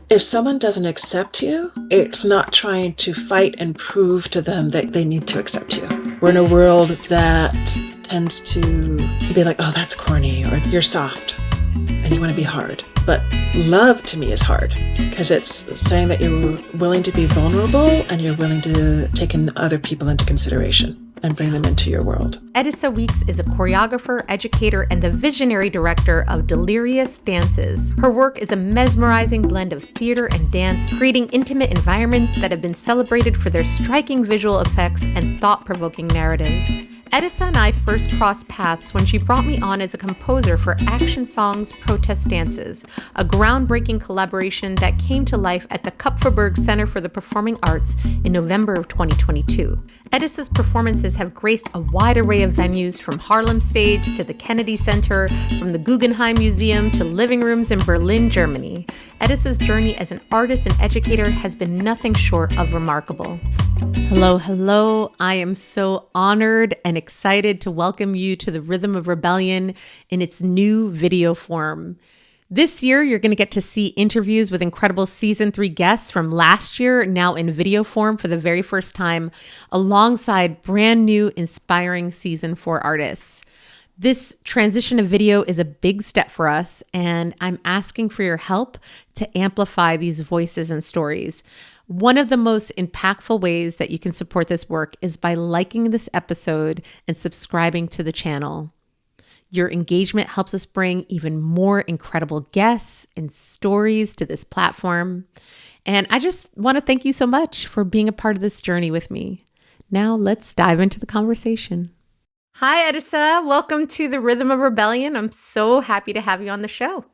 If someone doesn't accept you, it's not trying to fight and prove to them that they need to accept you. We're in a world that tends to be like, oh, that's corny, or you're soft and you want to be hard. But love to me is hard because it's saying that you're willing to be vulnerable and you're willing to take other people into consideration and bring them into your world. Edisa Weeks is a choreographer, educator, and the visionary director of Delirious Dances. Her work is a mesmerizing blend of theater and dance, creating intimate environments that have been celebrated for their striking visual effects and thought-provoking narratives. Edisa and I first crossed paths when she brought me on as a composer for Action Song's Protest Dances, a groundbreaking collaboration that came to life at the Kupferberg Center for the Performing Arts in November of 2022. Edisa's performances have graced a wide array of venues, from Harlem Stage to the Kennedy Center, from the Guggenheim Museum to living rooms in Berlin, Germany. Edisa's journey as an artist and educator has been nothing short of remarkable. Hello. I am so honored and excited to welcome you to the Rhythm of Rebellion in its new video form. This year, you're going to get to see interviews with incredible Season 3 guests from last year, now in video form for the very first time, alongside brand new, inspiring Season 4 artists. This transition to video is a big step for us, and I'm asking for your help to amplify these voices and stories. One of the most impactful ways that you can support this work is by liking this episode and subscribing to the channel. Your engagement helps us bring even more incredible guests and stories to this platform. And I just want to thank you so much for being a part of this journey with me. Now let's dive into the conversation. Hi, Edisa. Welcome to the Rhythm of Rebellion. I'm so happy to have you on the show.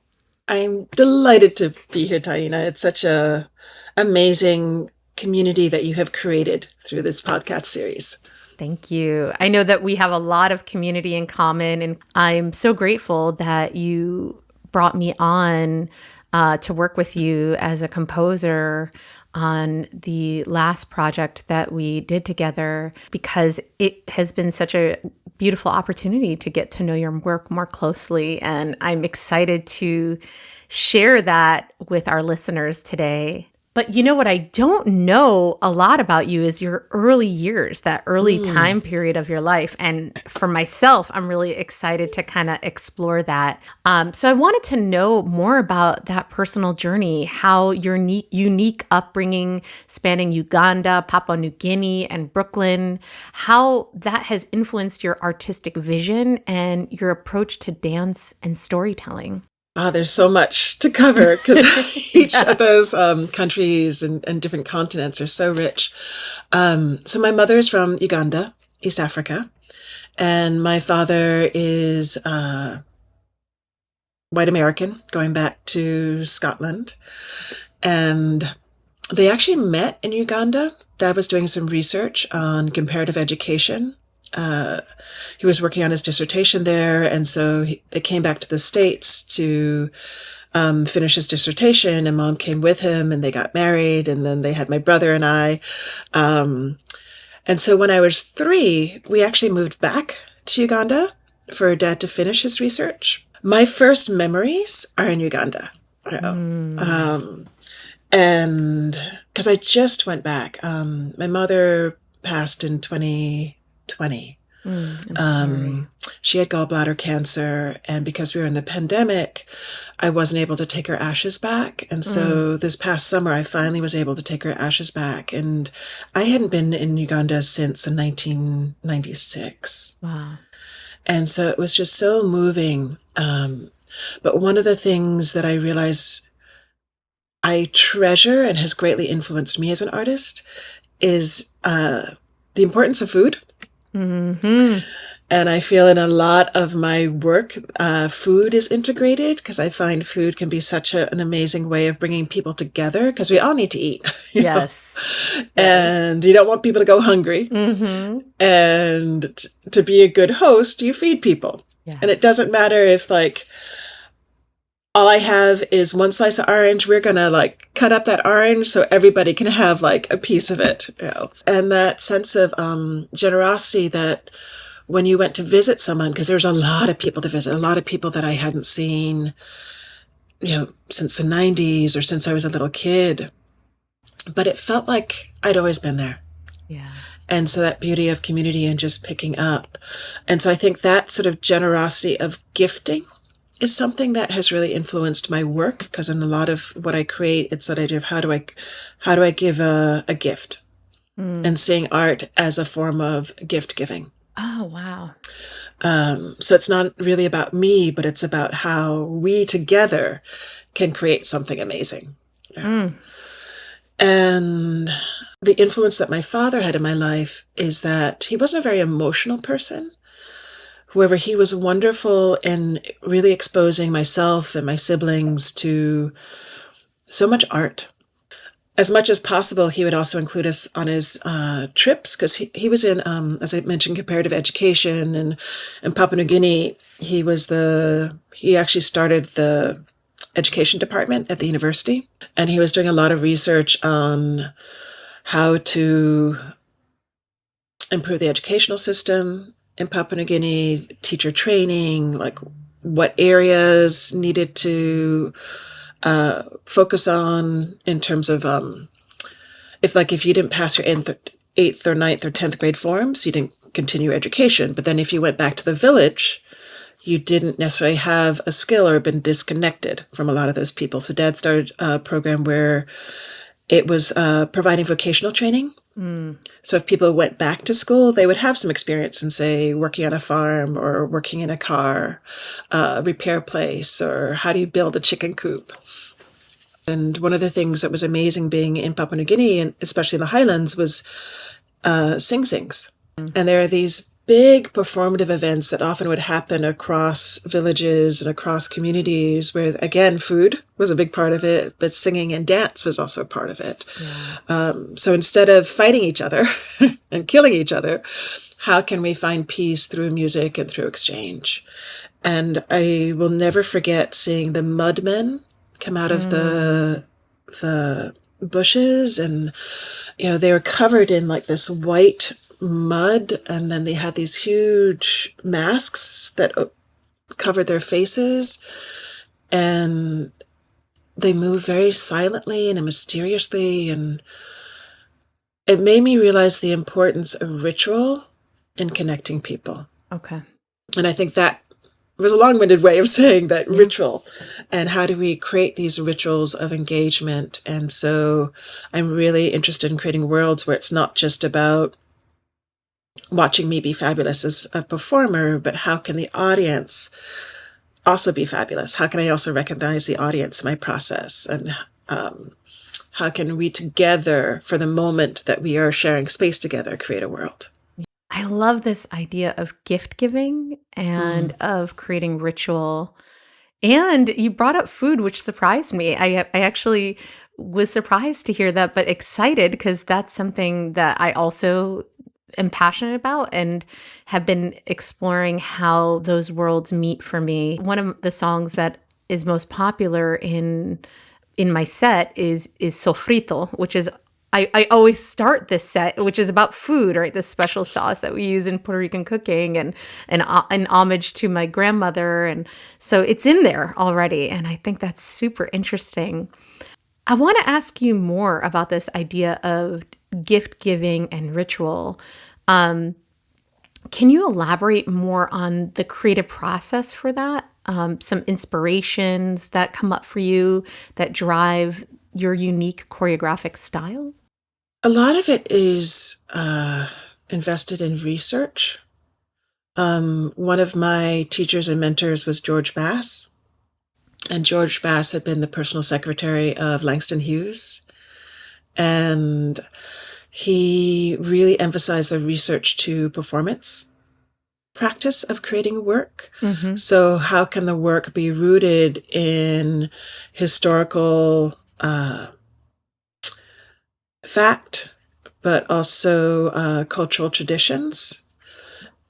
I'm delighted to be here, Taína. It's such a amazing community that you have created through this podcast series. Thank you. I know that we have a lot of community in common, and I'm so grateful that you brought me on to work with you as a composer on the last project that we did together, because it has been such a beautiful opportunity to get to know your work more closely. And I'm excited to share that with our listeners today. But you know what I don't know a lot about you is your early years, that early time period of your life. And for myself, I'm really excited to kind of explore that. So I wanted to know more about that personal journey, how your unique upbringing spanning Uganda, Papua New Guinea, and Brooklyn, how that has influenced your artistic vision and your approach to dance and storytelling. There's so much to cover because each of those countries and different continents are so rich. So my mother is from Uganda, East Africa, and my father is white American, going back to Scotland. And they actually met in Uganda. Dad was doing some research on comparative education. He was working on his dissertation there, and so they came back to the States to finish his dissertation, and Mom came with him, and they got married, and then they had my brother and I. And so when I was 3, we actually moved back to Uganda for Dad to finish his research. My first memories are in Uganda. And because I just went back, my mother passed in 2020. She had gallbladder cancer, and because we were in the pandemic, I wasn't able to take her ashes back. And so this past summer, I finally was able to take her ashes back. And I hadn't been in Uganda since 1996. Wow. And so it was just so moving. But one of the things that I realize I treasure and has greatly influenced me as an artist is the importance of food. Mm-hmm. And I feel in a lot of my work, food is integrated because I find food can be such an amazing way of bringing people together because we all need to eat. Yes. And you don't want people to go hungry. Mm-hmm. And to be a good host, you feed people. Yeah. And it doesn't matter if all I have is one slice of orange. We're going to cut up that orange so everybody can have a piece of it. And that sense of generosity that when you went to visit someone, because there's a lot of people to visit, a lot of people that I hadn't seen since the 90s or since I was a little kid. But it felt like I'd always been there. Yeah. And so that beauty of community and just picking up. And so I think that sort of generosity of gifting is something that has really influenced my work, because in a lot of what I create, it's that idea of how do I give a gift, and seeing art as a form of gift giving. Oh, wow. So it's not really about me, but it's about how we together can create something amazing. And the influence that my father had in my life is that he wasn't a very emotional person. However, he was wonderful in really exposing myself and my siblings to so much art. As much as possible, he would also include us on his trips, because he was in, as I mentioned, comparative education, and in Papua New Guinea, he actually started the education department at the university, and he was doing a lot of research on how to improve the educational system in Papua New Guinea, teacher training, like what areas needed to focus on in terms of if you didn't pass your 8th or 9th or 10th grade forms, you didn't continue education. But then if you went back to the village, you didn't necessarily have a skill or been disconnected from a lot of those people. So Dad started a program where it was providing vocational training. So if people went back to school, they would have some experience in, say, working on a farm or working in a car, repair place, or how do you build a chicken coop. And one of the things that was amazing being in Papua New Guinea, and especially in the highlands, was sing-sings. And there are these big performative events that often would happen across villages and across communities where, again, food was a big part of it, but singing and dance was also a part of it. Yeah. So instead of fighting each other and killing each other, how can we find peace through music and through exchange? And I will never forget seeing the mudmen come out of the bushes, and they were covered in like this white mud, and then they had these huge masks that covered their faces, and they moved very silently and mysteriously, and it made me realize the importance of ritual in connecting people. Okay. And I think that was a long-winded way of saying that ritual, and how do we create these rituals of engagement. And so I'm really interested in creating worlds where it's not just about watching me be fabulous as a performer, but how can the audience also be fabulous? How can I also recognize the audience in my process? And how can we together, for the moment that we are sharing space together, create a world? I love this idea of gift giving and of creating ritual. And you brought up food, which surprised me. I actually was surprised to hear that, but excited, because that's something that I also am passionate about and have been exploring how those worlds meet for me. One of the songs that is most popular in my set is Sofrito, which is I always start this set, which is about food, right? This special sauce that we use in Puerto Rican cooking, and an homage to my grandmother. And so it's in there already. And I think that's super interesting. I want to ask you more about this idea of gift giving and ritual. Can you elaborate more on the creative process for that? Some inspirations that come up for you that drive your unique choreographic style? A lot of it is invested in research. One of my teachers and mentors was George Bass, and George Bass had been the personal secretary of Langston Hughes, and he really emphasized the research to performance practice of creating work. So how can the work be rooted in historical fact, but also cultural traditions,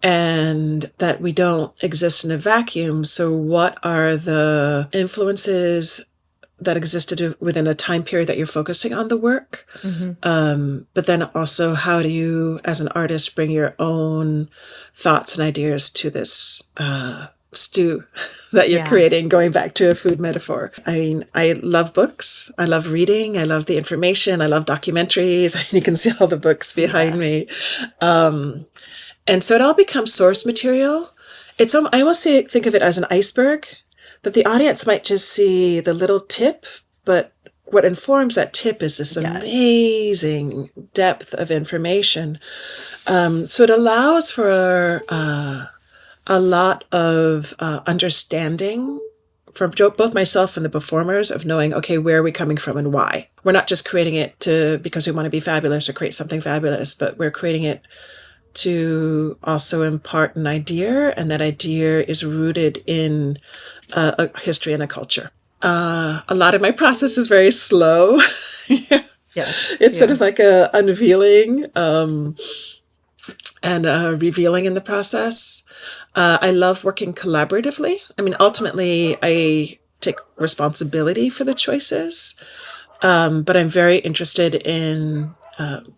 and that we don't exist in a vacuum. So what are the influences that existed within a time period that you're focusing on the work? But then also, how do you, as an artist, bring your own thoughts and ideas to this stew that you're Yeah. creating, going back to a food metaphor. I mean, I love books. I love reading. I love the information. I love documentaries. You can see all the books behind me. And so it all becomes source material. I almost think of it as an iceberg, that the audience might just see the little tip, but what informs that tip is this amazing depth of information. So it allows for a lot of understanding from both myself and the performers of knowing, okay, where are we coming from and why? We're not just creating it because we want to be fabulous or create something fabulous, but we're creating it to also impart an idea, and that idea is rooted in a history and a culture. A lot of my process is very slow. Yes. It's sort of like a unveiling and revealing in the process. I love working collaboratively. I mean, ultimately, I take responsibility for the choices, but I'm very interested in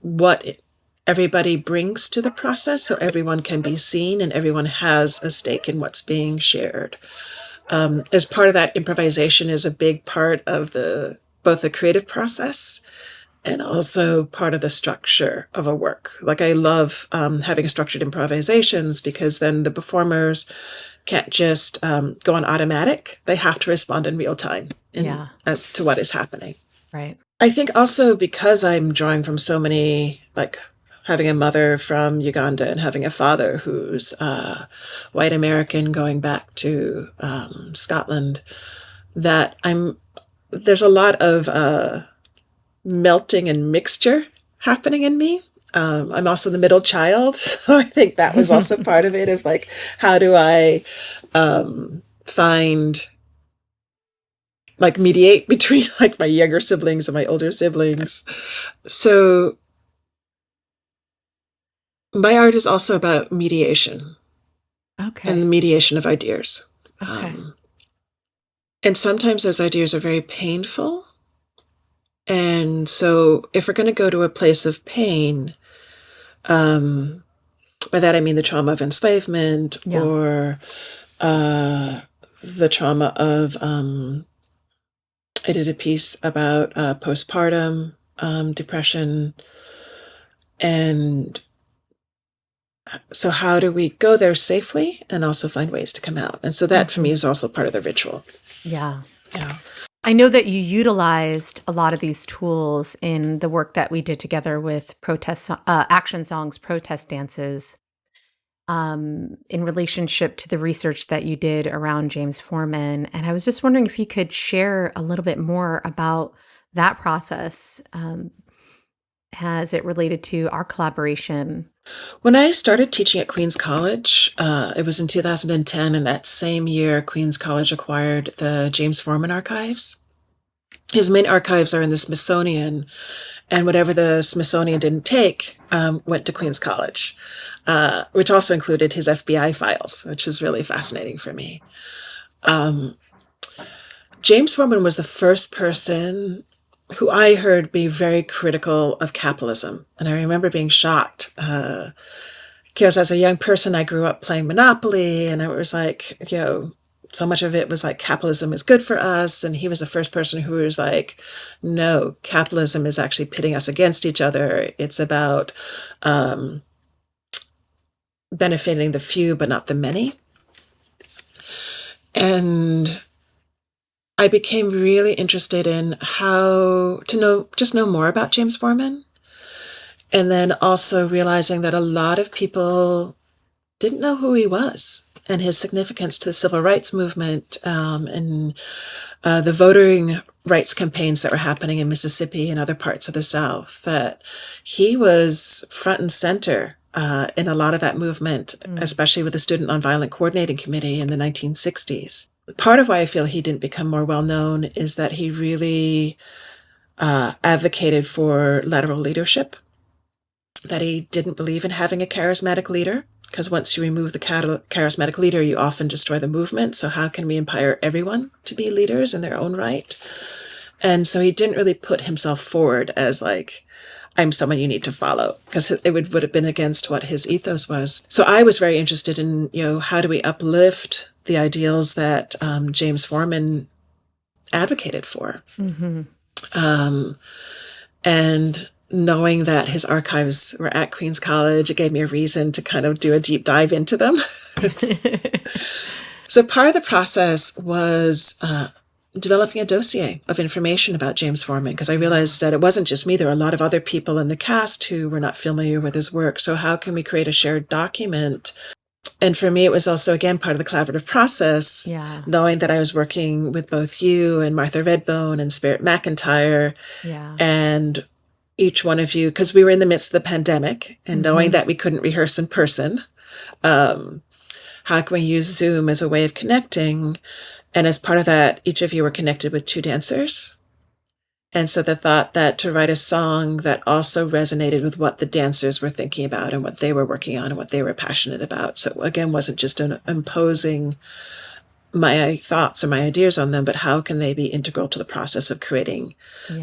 what everybody brings to the process, so everyone can be seen and everyone has a stake in what's being shared. As part of that, improvisation is a big part of both the creative process and also part of the structure of a work. Like, I love having structured improvisations, because then the performers can't just go on automatic. They have to respond in real time as to what is happening. Right. I think also because I'm drawing from so many, like having a mother from Uganda and having a father who's white American going back to Scotland, that there's a lot of melting and mixture happening in me. I'm also the middle child, so I think that was also part of it, of like, how do I mediate between like my younger siblings and my older siblings. So my art is also about mediation. Okay. And the mediation of ideas. Okay. And sometimes those ideas are very painful. And so if we're going to go to a place of pain, by that I mean the trauma of enslavement or the trauma of, I did a piece about postpartum depression. And so how do we go there safely and also find ways to come out? And so that for me is also part of the ritual. Yeah. Yeah. I know that you utilized a lot of these tools in the work that we did together with action songs, protest dances, in relationship to the research that you did around James Foreman. And I was just wondering if you could share a little bit more about that process as it related to our collaboration. When I started teaching at Queen's College, it was in 2010, and that same year, Queen's College acquired the James Foreman archives. His main archives are in the Smithsonian, and whatever the Smithsonian didn't take went to Queen's College, which also included his FBI files, which was really fascinating for me. James Foreman was the first person who I heard be very critical of capitalism. And I remember being shocked. Because as a young person, I grew up playing Monopoly, and it was like, so much of it was like, capitalism is good for us. And he was the first person who was like, no, capitalism is actually pitting us against each other. It's about benefiting the few, but not the many. And I became really interested in how to know more about James Foreman. And then also realizing that a lot of people didn't know who he was and his significance to the civil rights movement, and the voting rights campaigns that were happening in Mississippi and other parts of the South, that he was front and center in a lot of that movement, especially with the Student Nonviolent Coordinating Committee in the 1960s. Part of why I feel he didn't become more well-known is that he really advocated for lateral leadership, that he didn't believe in having a charismatic leader, because once you remove the charismatic leader, you often destroy the movement. So how can we empower everyone to be leaders in their own right? And so he didn't really put himself forward as like, I'm someone you need to follow, because it would have been against what his ethos was. So I was very interested in, how do we uplift the ideals that James Forman advocated for. And knowing that his archives were at Queen's College, it gave me a reason to kind of do a deep dive into them. So part of the process was developing a dossier of information about James Forman, because I realized that it wasn't just me. There were a lot of other people in the cast who were not familiar with his work. So how can we create a shared document? And for me, it was also, again, part of the collaborative process, knowing that I was working with both you and Martha Redbone and Spirit McIntyre, and each one of you, because we were in the midst of the pandemic, and knowing that we couldn't rehearse in person. How can we use Zoom as a way of connecting? And as part of that, each of you were connected with 2 dancers. And so the thought that to write a song that also resonated with what the dancers were thinking about and what they were working on and what they were passionate about. So again, wasn't just imposing my thoughts or my ideas on them, but how can they be integral to the process of creating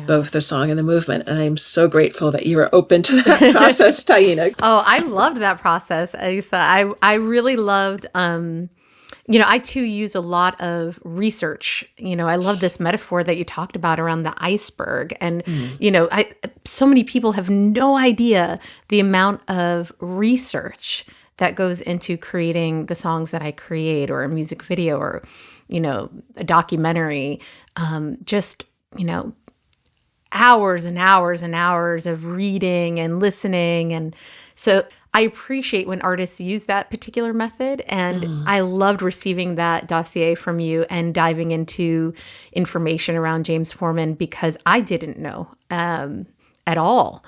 both the song and the movement? And I'm so grateful that you were open to that process, Taína. Oh, I loved that process, Edisa. I really loved, I too use a lot of research. I love this metaphor that you talked about around the iceberg. And, so many people have no idea the amount of research that goes into creating the songs that I create, or a music video, or, a documentary. Hours and hours and hours of reading and listening. And so I appreciate when artists use that particular method. And I loved receiving that dossier from you and diving into information around James Forman, because I didn't know at all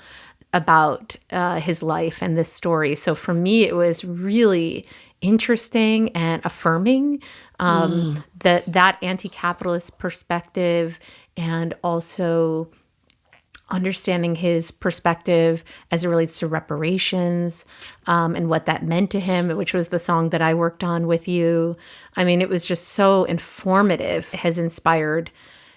about his life and this story. So for me, it was really interesting and affirming that anti-capitalist perspective, and also understanding his perspective as it relates to reparations and what that meant to him, which was the song that I worked on with you. I mean, it was just so informative. It has inspired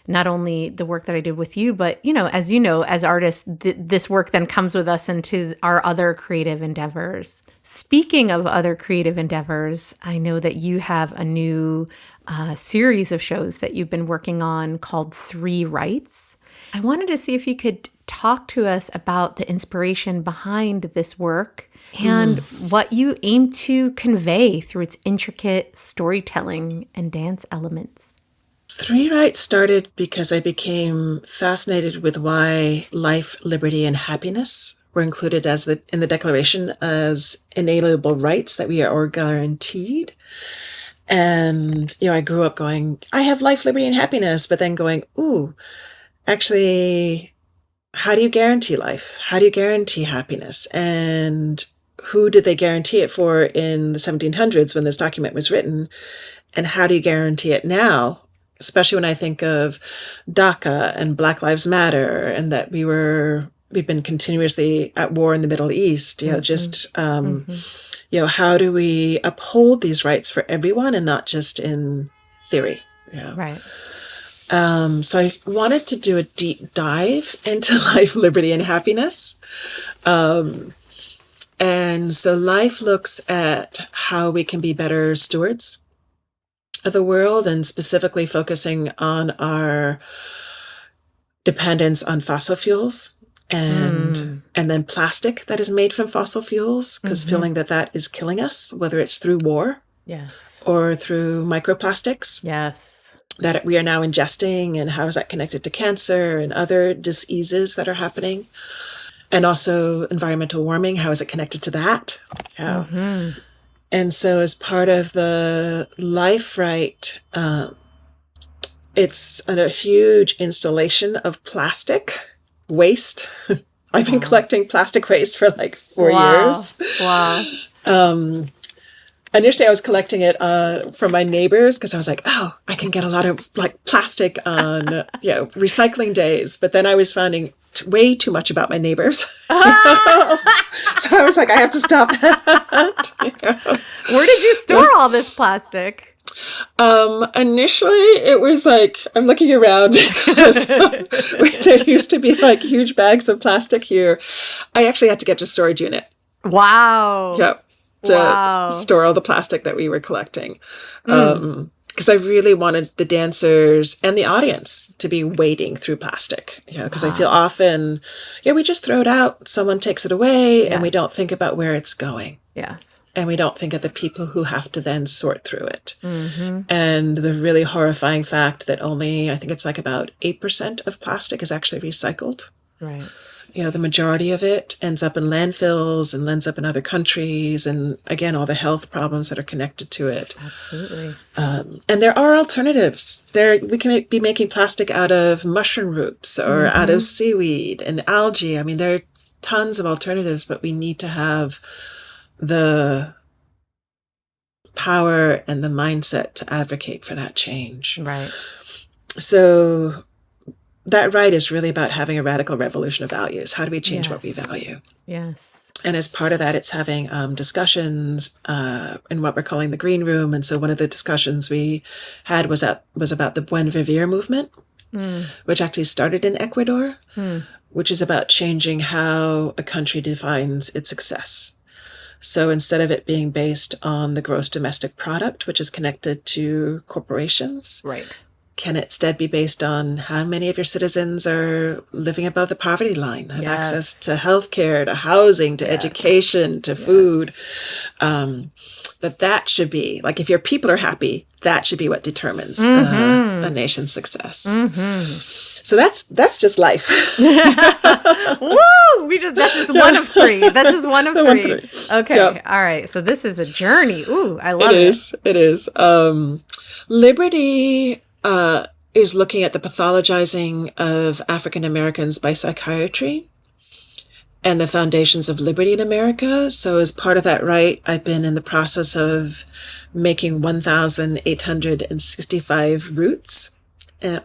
not only the work that I did with you, but, as artists, this work then comes with us into our other creative endeavors. Speaking of other creative endeavors, I know that you have a new series of shows that you've been working on called 3 Rites. I wanted to see if you could talk to us about the inspiration behind this work and what you aim to convey through its intricate storytelling and dance elements. 3 Rites started because I became fascinated with why life, liberty, and happiness were included in the Declaration as inalienable rights that we are all guaranteed. And, I grew up going, I have life, liberty, and happiness, but then going, actually, how do you guarantee life? How do you guarantee happiness? And who did they guarantee it for in the 1700s when this document was written? And how do you guarantee it now? Especially when I think of DACA and Black Lives Matter, and that we've been continuously at war in the Middle East, how do we uphold these rights for everyone and not just in theory? Right. So I wanted to do a deep dive into life, liberty, and happiness. And so life looks at how we can be better stewards of the world, and specifically focusing on our dependence on fossil fuels and then plastic that is made from fossil fuels, because feeling that is killing us, whether it's through war or through microplastics that we are now ingesting, and how is that connected to cancer and other diseases that are happening, and also environmental warming, how is it connected to that? And so as part of the Life Right, it's a huge installation of plastic waste. I've been collecting plastic waste for like 4 years. Wow. Initially, I was collecting it from my neighbors, because I was like, I can get a lot of like plastic on recycling days. But then I was finding way too much about my neighbors. So I was like, I have to stop that. Where did you store all this plastic? Initially, it was like, I'm looking around because there used to be like huge bags of plastic here. I actually had to get to a storage unit. Wow. Yep. to Wow. store all the plastic that we were collecting. Mm. Because I really wanted the dancers and the audience to be wading through plastic, because I feel Wow. often, we just throw it out, someone takes it away, and we don't Yes. think about where it's going. Yes. And we don't think of the people who have to then sort through it. Mm-hmm. And the really horrifying fact that only, I think it's like about 8% of plastic is actually recycled. Right. The majority of it ends up in landfills and ends up in other countries. And again, all the health problems that are connected to it. Absolutely. And there are alternatives. We can be making plastic out of mushroom roots or out of seaweed and algae. I mean, there are tons of alternatives, but we need to have the power and the mindset to advocate for that change. Right. So that rite is really about having a radical revolution of values. How do we change what we Yes. value? Yes. And as part of that, it's having discussions in what we're calling the green room. And so one of the discussions we had was about the Buen Vivir movement, which actually started in Ecuador, which is about changing how a country defines its success. So instead of it being based on the gross domestic product, which is connected to corporations, Right. can it instead be based on how many of your citizens are living above the poverty line, have access to healthcare, to housing, to education, to food? That should be, like, if your people are happy, that should be what determines a nation's success. So that's just life. Woo! That's just one of three. That's just one of three. Okay. Yep. All right. So this is a journey. Ooh, I love it. It is. Liberty is looking at the pathologizing of African Americans by psychiatry and the foundations of liberty in America. So as part of that rite, I've been in the process of making 1,865 roots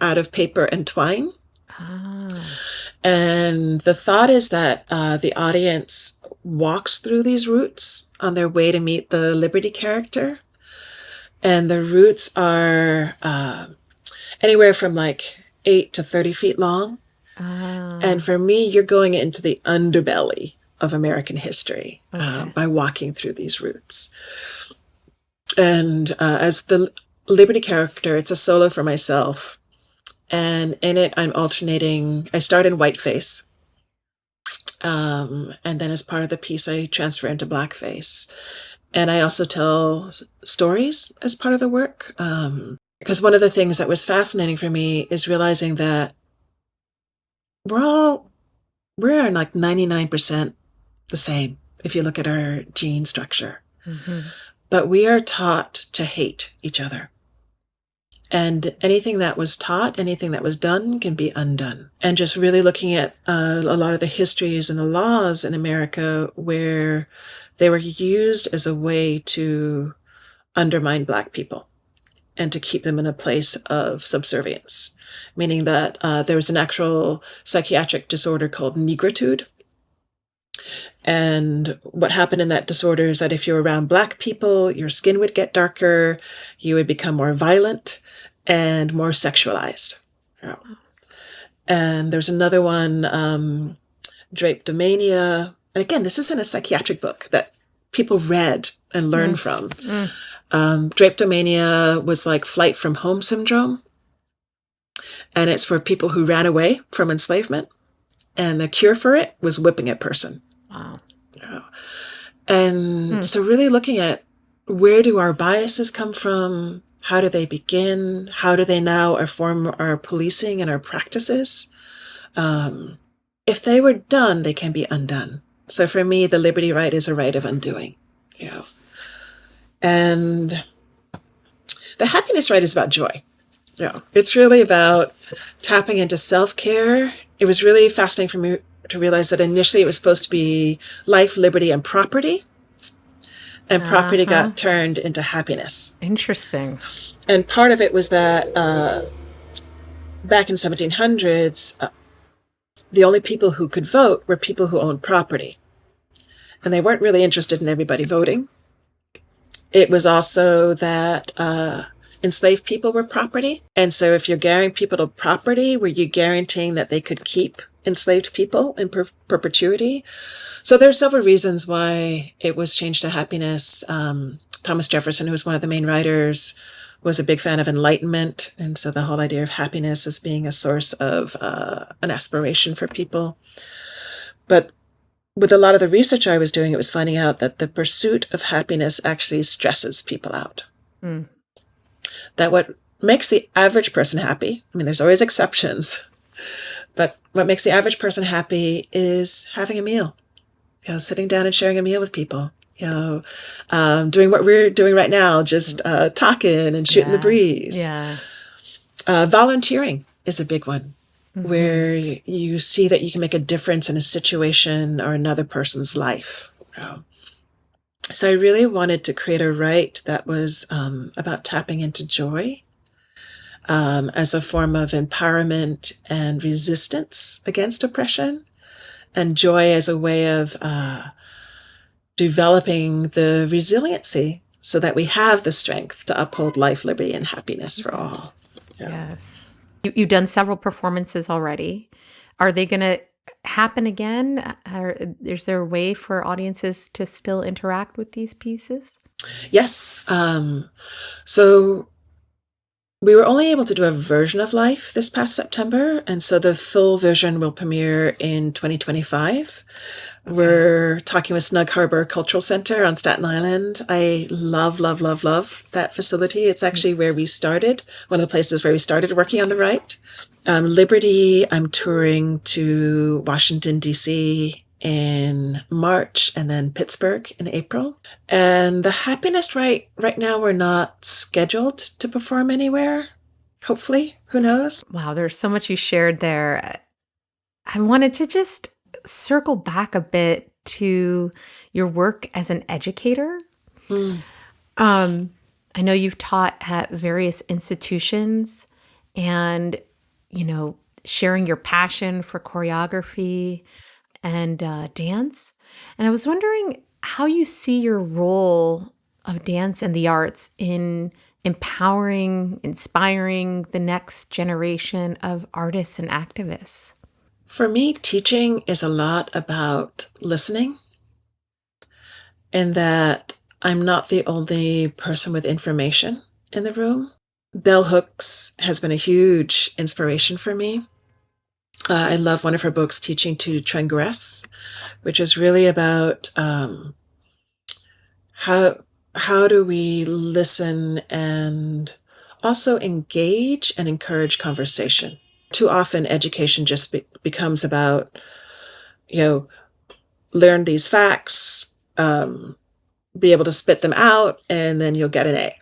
out of paper and twine. And the thought is that the audience walks through these roots on their way to meet the Liberty character. And the roots are anywhere from like 8 to 30 feet long. And for me, you're going into the underbelly of American history by walking through these roots. And as the Liberty character, it's a solo for myself. And in it, I'm alternating. I start in whiteface. And then as part of the piece, I transfer into blackface. And I also tell stories as part of the work. Because one of the things that was fascinating for me is realizing that we're like 99% the same if you look at our gene structure. But we are taught to hate each other. And anything that was taught, anything that was done can be undone. And just really looking at a lot of the histories and the laws in America where they were used as a way to undermine Black people and to keep them in a place of subservience, meaning that there was an actual psychiatric disorder called negritude. And what happened in that disorder is that if you were around Black people, your skin would get darker, you would become more violent and more sexualized. And there's another one, drapetomania. And again, this isn't a psychiatric book that people read and learned from. Drapetomania was like flight from home syndrome. And it's for people who ran away from enslavement. And the cure for it was whipping a person. Wow. And so really looking at where do our biases come from? How do they begin? How do they now inform our policing and our practices? If they were done, they can be undone. So for me, the Liberty Rite is a rite of undoing. And the Happiness Rite is about joy. It's really about tapping into self-care. It was really fascinating for me to realize that initially it was supposed to be life, liberty, and property. And property got turned into happiness. Interesting. And part of it was that back in 1700s, the only people who could vote were people who owned property. And they weren't really interested in everybody voting. It was also that enslaved people were property. And so if you're guaranteeing people to property, were you guaranteeing that they could keep enslaved people in perpetuity. So there are several reasons why it was changed to happiness. Thomas Jefferson, who was one of the main writers, was a big fan of enlightenment. And so the whole idea of happiness as being a source of an aspiration for people. But with a lot of the research I was doing, it was finding out that the pursuit of happiness actually stresses people out. Mm. That what makes the average person happy, I mean, there's always exceptions, but what makes the average person happy is having a meal, sitting down and sharing a meal with people, doing what we're doing right now, just talking and shooting the breeze. Yeah. Volunteering is a big one. Mm-hmm. Where you see that you can make a difference in a situation or another person's life. So I really wanted to create a rite that was about tapping into joy as a form of empowerment and resistance against oppression, and joy as a way of developing the resiliency so that we have the strength to uphold life, liberty, and happiness for all. Yes. You've done several performances already. Are they going to happen again? Is there a way for audiences to still interact with these pieces? Yes. So we were only able to do a version of Life this past September, and so the full version will premiere in 2025. Okay. We're talking with Snug Harbor Cultural Center on Staten Island. I love, love, love, love that facility. It's actually where we started, one of the places where we started working on the Rite. Liberty, I'm touring to Washington, D.C. in March, and then Pittsburgh in April. And the Happiness Rite, right now we're not scheduled to perform anywhere. Hopefully, who knows? Wow, there's so much you shared there. I wanted to just circle back a bit to your work as an educator. I know you've taught at various institutions and, sharing your passion for choreography and dance. And I was wondering how you see your role of dance and the arts in empowering, inspiring the next generation of artists and activists. For me, teaching is a lot about listening, and that I'm not the only person with information in the room. Bell Hooks has been a huge inspiration for me. I love one of her books, Teaching to Transgress, which is really about how do we listen and also engage and encourage conversation. Too often, education just becomes about, learn these facts, be able to spit them out, and then you'll get an A.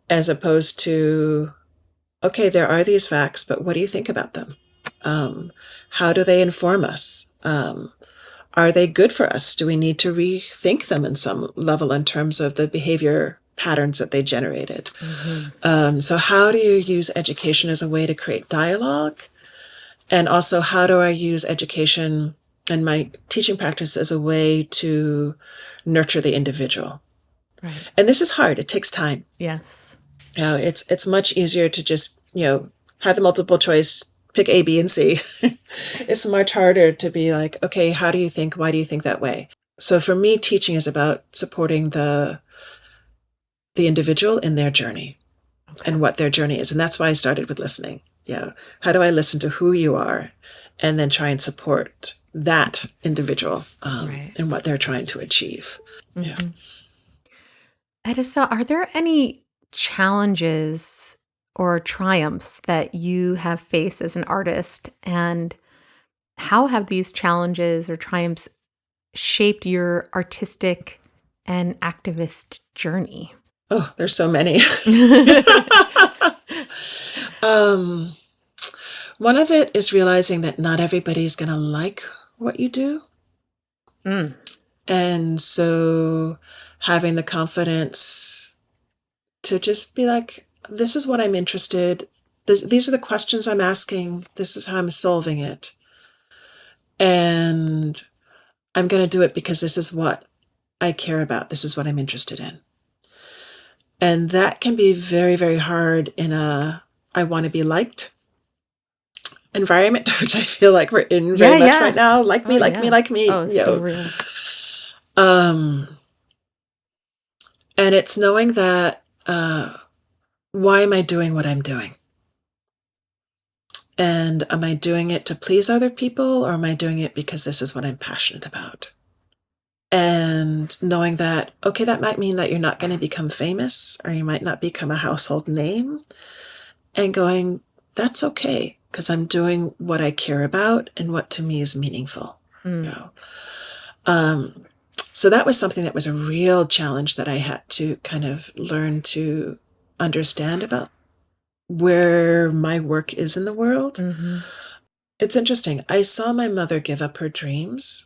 As opposed to, okay, there are these facts, but what do you think about them? How do they inform us? Are they good for us? Do we need to rethink them in some level in terms of the behavior patterns that they generated? Mm-hmm. So how do you use education as a way to create dialogue? And also, how do I use education and my teaching practice as a way to nurture the individual? Right. And this is hard. It takes time. Yes. It's much easier to just, have the multiple choice, pick A, B, and C. It's much harder to be like, okay, how do you think? Why do you think that way? So for me, teaching is about supporting the individual in their journey. Okay. And what their journey is. And that's why I started with listening. How do I listen to who you are and then try and support that individual right. and what they're trying to achieve? Mm-hmm. Yeah. Edisa, are there any challenges or triumphs that you have faced as an artist, and how have these challenges or triumphs shaped your artistic and activist journey? Oh, there's so many. One of it is realizing that not everybody's going to like what you do. Mm. And so having the confidence to just be like, this is what I'm interested. These are the questions I'm asking. This is how I'm solving it. And I'm going to do it because this is what I care about. This is what I'm interested in. And that can be very, very hard in I want to be liked. environment, which I feel like we're in Yeah, very much yeah. right now. Like me, Oh, like me, yeah. like me. Oh, it's so real. Um, and it's knowing that, why am I doing what I'm doing? And am I doing it to please other people, or am I doing it because this is what I'm passionate about? And knowing that, okay, that might mean that you're not going to become famous, or you might not become a household name, and going, that's okay, because I'm doing what I care about and what to me is meaningful. You know? So that was something that was a real challenge that I had to kind of learn to understand about where my work is in the world. Mm-hmm. It's interesting. I saw my mother give up her dreams,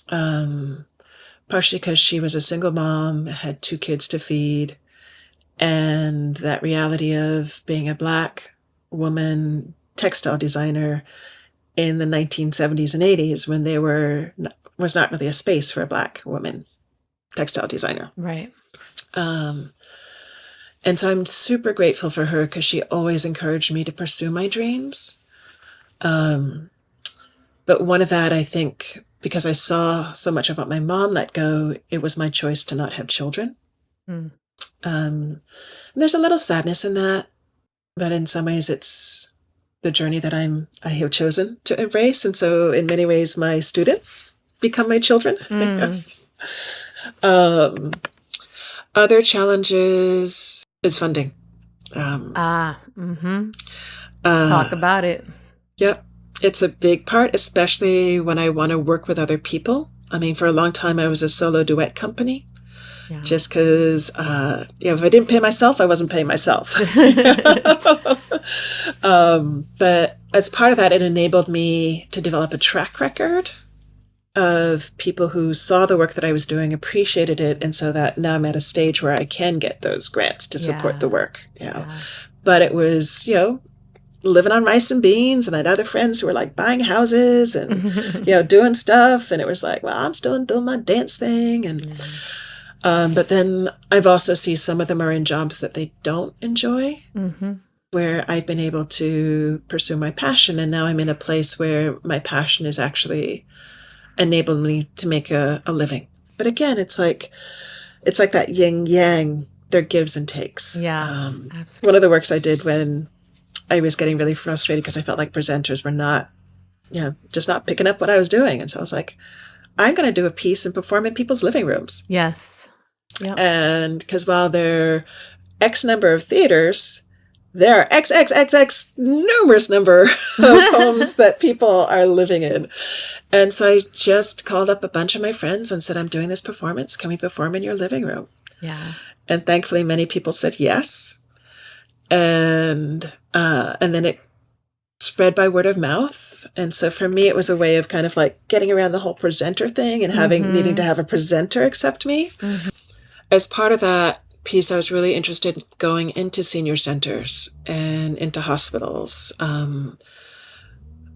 partially because she was a single mom, had 2 kids to feed, and that reality of being a Black woman textile designer in the 1970s and 80s, when there was not really a space for a Black woman textile designer. Right. And so I'm super grateful for her, because she always encouraged me to pursue my dreams. But one of that, I think, because I saw so much about my mom let go, it was my choice to not have children. Mm. And there's a little sadness in that, but in some ways it's the journey that I have chosen to embrace. And so in many ways, my students become my children. Other challenges is funding. Talk about it. Yep. It's a big part, especially when I want to work with other people. I mean, for a long time, I was a solo duet company. Yeah. Just because, if I didn't pay myself, I wasn't paying myself. But as part of that, it enabled me to develop a track record of people who saw the work that I was doing, appreciated it, and so that now I'm at a stage where I can get those grants to support the work. But it was, living on rice and beans, and I had other friends who were like buying houses and doing stuff, and it was like, well, I'm still doing my dance thing. And but then I've also seen some of them are in jobs that they don't enjoy, where I've been able to pursue my passion, and now I'm in a place where my passion is actually enabling me to make a living. But again, it's like that yin yang. There gives and takes. Absolutely. One of the works I did when I was getting really frustrated because I felt like presenters were not, just not picking up what I was doing. And so I was like, I'm going to do a piece and perform in people's living rooms. Yes. Yep. And because while there are X number of theaters, there are XXXX numerous number of homes that people are living in. And so I just called up a bunch of my friends and said, I'm doing this performance. Can we perform in your living room? Yeah. And thankfully, many people said yes. And then it spread by word of mouth. And so for me, it was a way of kind of like getting around the whole presenter thing and needing to have a presenter accept me. As part of that piece, I was really interested in going into senior centers and into hospitals.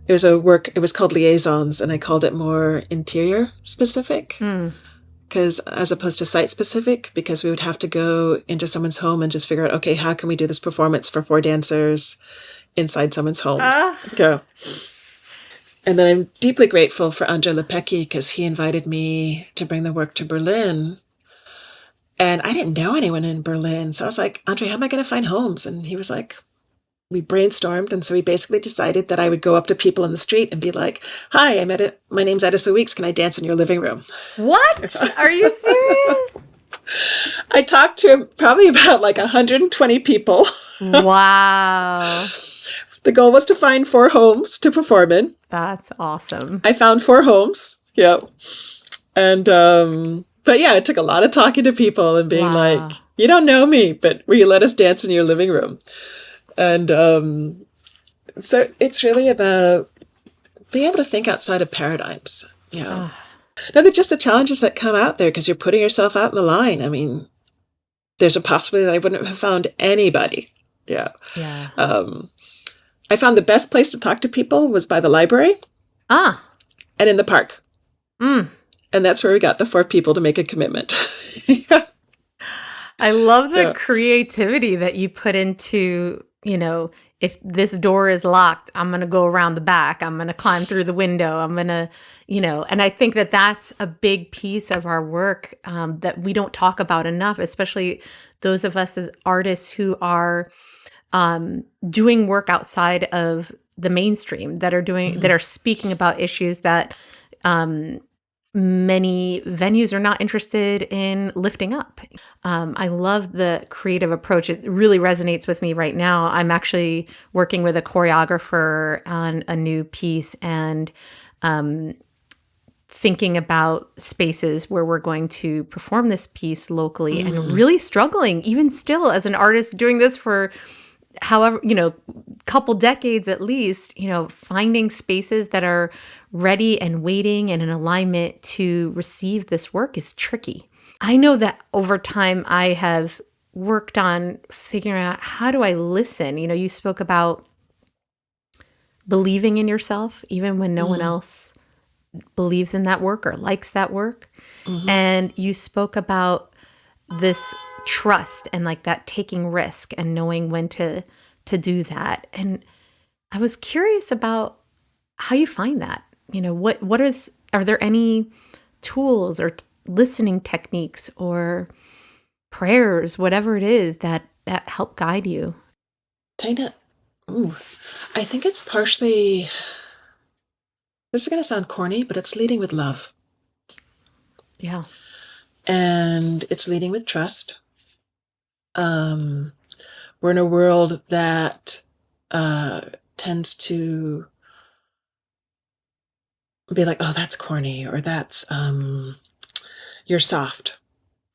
It was called Liaisons, and I called it more interior specific. Because as opposed to site specific, because we would have to go into someone's home and just figure out, okay, how can we do this performance for 4 dancers inside someone's homes? Go. And then I'm deeply grateful for Andre Lepecki, because he invited me to bring the work to Berlin. And I didn't know anyone in Berlin. So I was like, Andre, how am I going to find homes? And he was like, we brainstormed. And so we basically decided that I would go up to people in the street and be like, hi, my name's Edisa Weeks. Can I dance in your living room? What? Are you serious? I talked to probably about like 120 people. Wow. The goal was to find 4 homes to perform in. That's awesome. I found 4 homes. Yeah. And, but yeah, it took a lot of talking to people and being like, you don't know me, but will you let us dance in your living room? And so it's really about being able to think outside of paradigms. Now, they're just the challenges that come out there because you're putting yourself out in the line. I mean, there's a possibility that I wouldn't have found anybody. Yeah. I found the best place to talk to people was by the library. And in the park. And that's where we got the 4 people to make a commitment. I love the creativity that you put into, if this door is locked, I'm going to go around the back. I'm going to climb through the window. I'm going to, and I think that that's a big piece of our work that we don't talk about enough, especially those of us as artists who are doing work outside of the mainstream, that are speaking about issues that many venues are not interested in lifting up. I love the creative approach. It really resonates with me right now. I'm actually working with a choreographer on a new piece and thinking about spaces where we're going to perform this piece locally and really struggling, even still as an artist doing this for however, couple decades at least, finding spaces that are ready and waiting and in alignment to receive this work is tricky. I know that over time I have worked on figuring out, how do I listen? You spoke about believing in yourself, even when no one else believes in that work or likes that work. And you spoke about this trust and like that taking risk and knowing when to do that. And I was curious about how you find that. Are there any tools or listening techniques or prayers, whatever it is that help guide you? Taína, I think it's partially, this is going to sound corny, but it's leading with love. Yeah. And it's leading with trust. We're in a world that tends to be like, oh, that's corny, or that's, you're soft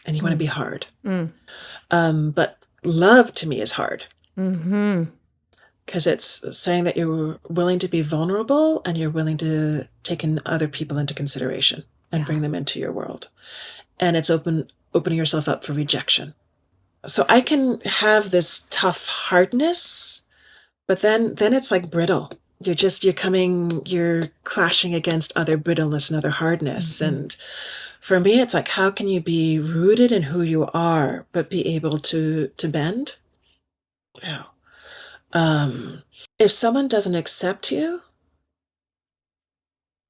and you want to be hard. But love to me is hard. Because it's saying that you're willing to be vulnerable and you're willing to take in other people into consideration and bring them into your world. And it's opening yourself up for rejection. So I can have this tough hardness, but then it's like brittle. You're clashing against other brittleness and other hardness. And for me, it's like, how can you be rooted in who you are, but be able to bend? Yeah. If someone doesn't accept you,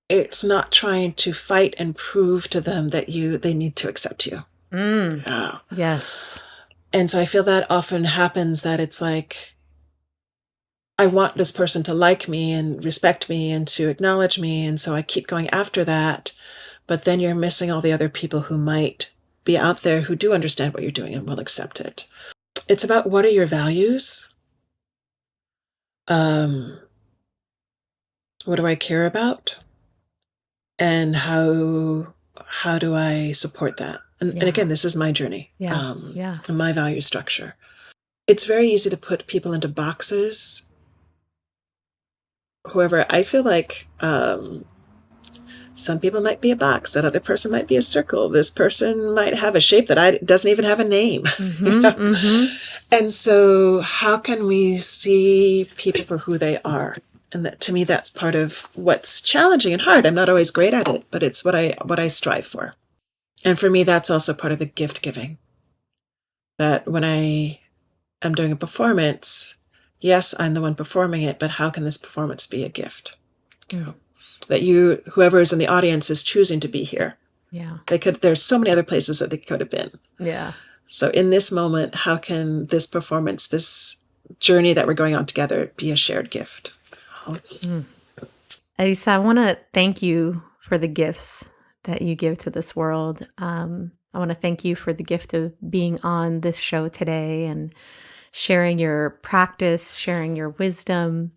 it's not trying to fight and prove to them that they need to accept you. Yeah. Yes. And so I feel that often happens, that it's like, I want this person to like me and respect me and to acknowledge me. And so I keep going after that. But then you're missing all the other people who might be out there who do understand what you're doing and will accept it. It's about, what are your values? What do I care about? And how do I support that? And again, this is my journey. And my value structure. It's very easy to put people into boxes. However, I feel like some people might be a box, that other person might be a circle. This person might have a shape that doesn't even have a name. And so how can we see people for who they are? And that, to me, that's part of what's challenging and hard. I'm not always great at it, but it's what I strive for. And for me, that's also part of the gift giving. That when I am doing a performance, yes, I'm the one performing it, but how can this performance be a gift? That whoever is in the audience is choosing to be here. There's so many other places that they could have been. So in this moment, how can this performance, this journey that we're going on together, be a shared gift? Edisa, I want to thank you for the gifts that you give to this world. I want to thank you for the gift of being on this show today and sharing your practice, sharing your wisdom.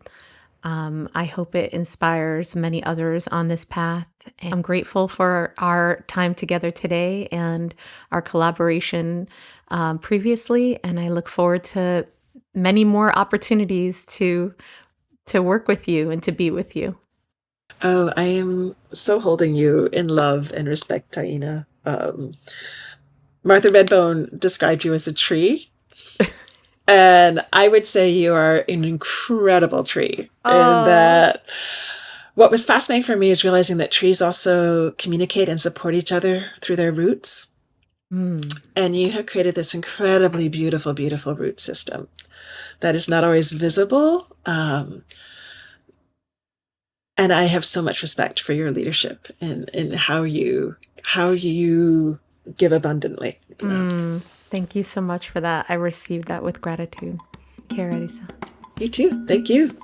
I hope it inspires many others on this path. And I'm grateful for our time together today and our collaboration previously. And I look forward to many more opportunities to work with you and to be with you. Oh, I am so holding you in love and respect, Taína. Martha Redbone described you as a tree. And I would say you are an incredible tree. And that what was fascinating for me is realizing that trees also communicate and support each other through their roots. And you have created this incredibly beautiful, beautiful root system that is not always visible. And I have so much respect for your leadership and how you give abundantly. Thank you so much for that. I received that with gratitude. Care, Edisa. You too. Thank you.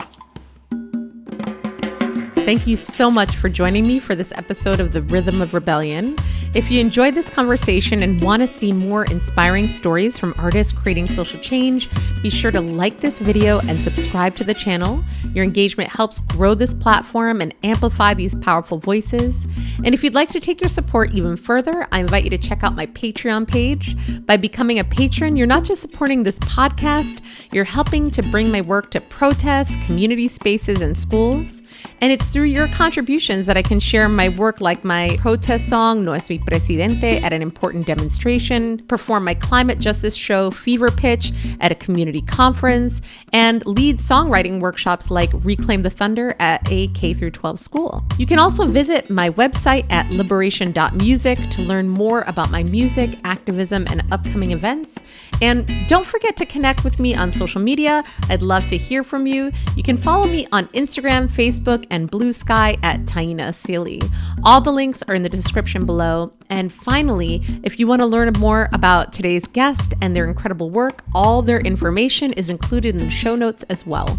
Thank you so much for joining me for this episode of The Rhythm of Rebellion. If you enjoyed this conversation and want to see more inspiring stories from artists creating social change, be sure to like this video and subscribe to the channel. Your engagement helps grow this platform and amplify these powerful voices. And if you'd like to take your support even further, I invite you to check out my Patreon page. By becoming a patron, you're not just supporting this podcast, you're helping to bring my work to protests, community spaces, and schools. And it's through your contributions that I can share my work, like my protest song, No es mi presidente, at an important demonstration, perform my climate justice show, Fever Pitch, at a community conference, and lead songwriting workshops like Reclaim the Thunder at a K-12 school. You can also visit my website at liberation.music to learn more about my music, activism, and upcoming events. And don't forget to connect with me on social media. I'd love to hear from you. You can follow me on Instagram, Facebook, and Blue Sky at Taína Asili. All the links are in the description below. And finally, if you want to learn more about today's guest and their incredible work, all their information is included in the show notes as well.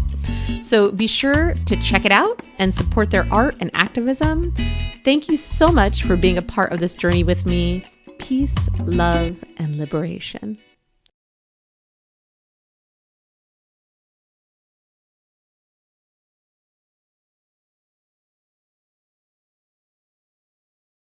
So be sure to check it out and support their art and activism. Thank you so much for being a part of this journey with me. Peace, love, and liberation.